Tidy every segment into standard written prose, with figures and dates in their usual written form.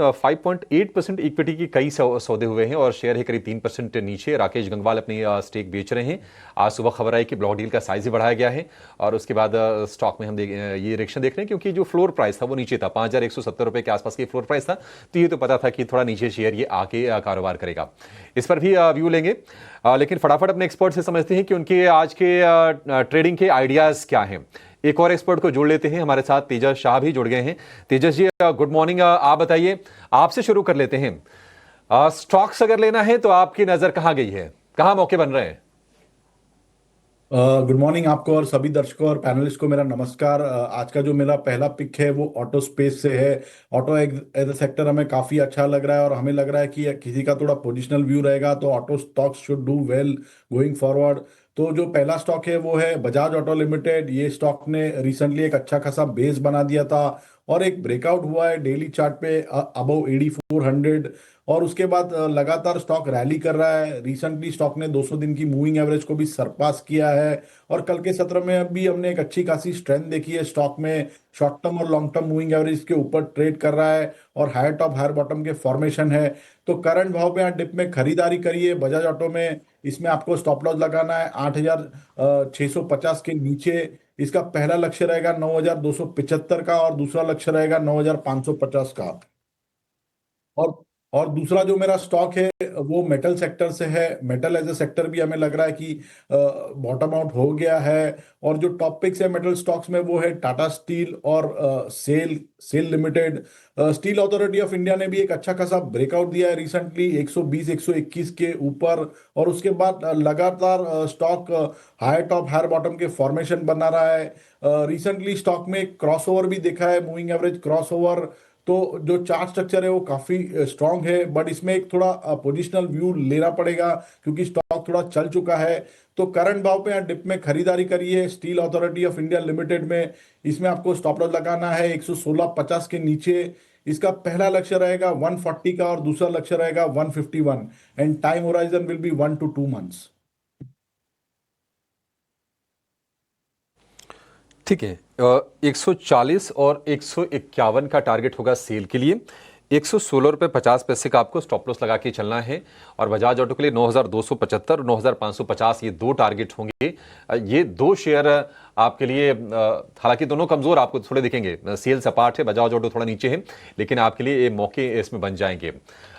5.8% equity की कई सौदे हुए हैं और शेयर है करीब 3% नीचे। राकेश गंगवाल अपनी स्टेक बेच रहे हैं। आज सुबह खबर आई कि ब्लॉक डील का साइज ही बढ़ाया गया है और उसके बाद स्टॉक में हम ये रिएक्शन देख रहे हैं क्योंकि जो फ्लोर प्राइस था वो नीचे था, 5,170 रुपए के आसपास की फ्लोर प्राइस था। तो ये तो पता था कि थोड़ा नीचे शेयर ये आके कारोबार करेगा। इस पर भी व्यू लेंगे, लेकिन फटाफट अपने एक्सपर्ट से समझते हैं कि उनके आज के ट्रेडिंग के आइडियाज क्या हैं। एक और एक्सपर्ट को जोड़ लेते हैं, हमारे साथ तेजस शाह भी जुड़ गए हैं। तेजस जी, गुड मॉर्निंग। आप बताइए, आपसे शुरू कर लेते हैं। स्टॉक्स अगर लेना है तो आपकी नजर कहां गई है, कहां मौके बन रहे हैं? गुड मॉर्निंग आपको और सभी दर्शकों और पैनलिस्ट को मेरा नमस्कार। आज का जो मेरा पहला पिक है वो ऑटो स्पेस से है। ऑटो एज ए सेक्टर हमें काफी अच्छा लग रहा है और हमें लग रहा है कि किसी का थोड़ा पोजिशनल व्यू रहेगा तो auto stocks should do well going forward. तो जो पहला स्टॉक है वो है बजाज ऑटो लिमिटेड। ये स्टॉक ने रिसेंटली एक अच्छा खासा बेस बना दिया था और एक ब्रेकआउट हुआ है डेली चार्ट पे अबव 8400 और उसके बाद लगातार स्टॉक रैली कर रहा है। रिसेंटली स्टॉक ने 200 दिन की मूविंग एवरेज को भी सरपास किया है और कल के सत्र में अभी हमने एक अच्छी खासी स्ट्रेंथ देखी है स्टॉक में। शॉर्ट टर्म और लॉन्ग टर्म मूविंग एवरेज के ऊपर ट्रेड कर रहा है और हायर टॉप हायर बॉटम के फॉर्मेशन है। तो करंट भाव पे यहाँ डिप में खरीदारी करिए बजाज ऑटो में। इसमें आपको स्टॉप लॉस लगाना है 8,650 के नीचे। इसका पहला लक्ष्य रहेगा 9,275 का और दूसरा लक्ष्य रहेगा 9,550 का। और और दूसरा जो मेरा स्टॉक है वो मेटल सेक्टर से है। मेटल एज ए सेक्टर भी हमें लग रहा है कि बॉटम आउट हो गया है। और जो टॉप पिक्स है मेटल स्टॉक्स में वो है टाटा स्टील और SAIL SAIL limited. Steel Authority of India ने भी एक अच्छा खासा ब्रेकआउट दिया है रिसेंटली 120 121 के ऊपर और उसके बाद लगातार stock higher top higher bottom के फॉर्मेशन बना रहा है। रिसेंटली स्टॉक में क्रॉसओवर भी देखा है, मूविंग एवरेज क्रॉसओवर। तो जो चार्ट स्ट्रक्चर है वो काफी स्ट्रांग है बट इसमें एक थोड़ा पोजिशनल व्यू लेना पड़ेगा क्योंकि स्टॉक थोड़ा चल चुका है। तो करंट भाव पे यहाँ डिप में खरीदारी करिए steel Authority of India limited में। इसमें आपको स्टॉप लॉस लगाना है 116.50 के नीचे। इसका पहला लक्ष्य रहेगा 140 का और दूसरा लक्ष्य रहेगा 151 and time horizon will be 1 to 2 months। ठीक है, 140 और 151 का टारगेट होगा सेल के लिए। 116 रुपये 50 पैसे का आपको स्टॉप लॉस लगा के चलना है और बजाज ऑटो के लिए 9,275 और 9,550 ये दो टारगेट होंगे। ये दो शेयर आपके लिए, हालांकि दोनों कमजोर आपको थोड़े दिखेंगे, सेल्स अपार्ट है, बजाज ऑटो थोड़ा नीचे है, लेकिन आपके लिए ये मौके इसमें बन जाएंगे।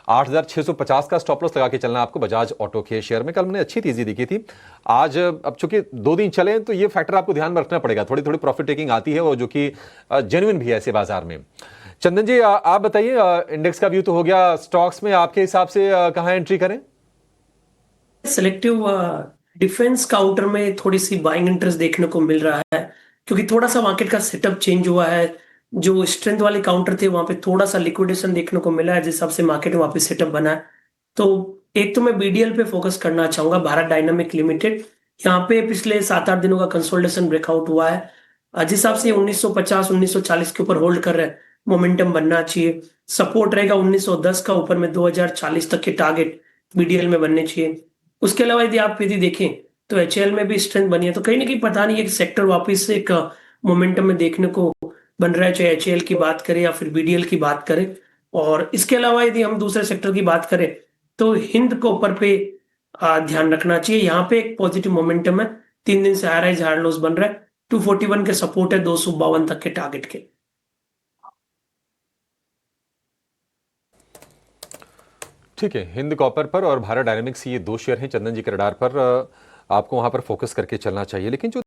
8,650 का स्टॉप लॉस लगा के चलना आपको बजाज ऑटो के शेयर में। कल मैंने अच्छी तेजी दिखी थी, आज अब चूंकि 2 दिन चले तो ये फैक्टर आपको ध्यान में रखना पड़ेगा। थोड़ी थोड़ी प्रॉफिट टेकिंग आती है और जो कि जेन्युइन भी है ऐसे बाजार में। चंदन जी, आप बताइए, इंडेक्स का व्यू तो हो गया, स्टॉक्स में आपके हिसाब से कहां एंट्री करें? सेलेक्टिव डिफेंस काउंटर में थोड़ी सी बाइंग इंटरेस्ट देखने को मिल रहा है क्योंकि थोड़ा सा मार्केट का सेटअप चेंज हुआ है। जो स्ट्रेंथ वाले काउंटर थे वहां पे थोड़ा सा लिक्विडेशन देखने को मिला है जिस हिसाब से मार्केट में वापस सेटअप बना है। तो एक तो मैं बीडीएल पे फोकस करना चाहूंगा, भारत डायनामिक लिमिटेड। यहाँ पे पिछले 7-8 दिनों का कंसोलिडेशन ब्रेकआउट हुआ है। जिस हिसाब से 1950 1940 के ऊपर होल्ड कर रहे हैं, मोमेंटम बनना चाहिए। सपोर्ट रहेगा 1910 का, ऊपर में 2040 तक के टारगेट बीडीएल में बनने चाहिए। उसके अलावा यदि देखें तो एचएएल में भी स्ट्रेंथ बनी है। तो कहीं ना कहीं पता नहीं है कि सेक्टर वापस से एक मोमेंटम में देखने को बन रहा है, चाहे एचएएल की बात करें या फिर बीडीएल की बात करें। और इसके अलावा यदि हम दूसरे सेक्टर की बात करें तो हिंद को ऊपर पे ध्यान रखना चाहिए। यहाँ पे एक पॉजिटिव मोमेंटम है, 3 दिन से हाई राइज हाई लॉस बन रहा है। 241 के सपोर्ट है, 252 तक के टारगेट के। ठीक है, हिंद कॉपर पर और भारत डायनामिक्स ये दो शेयर हैं चंदन जी के रडार पर। आपको वहां पर फोकस करके चलना चाहिए, लेकिन जो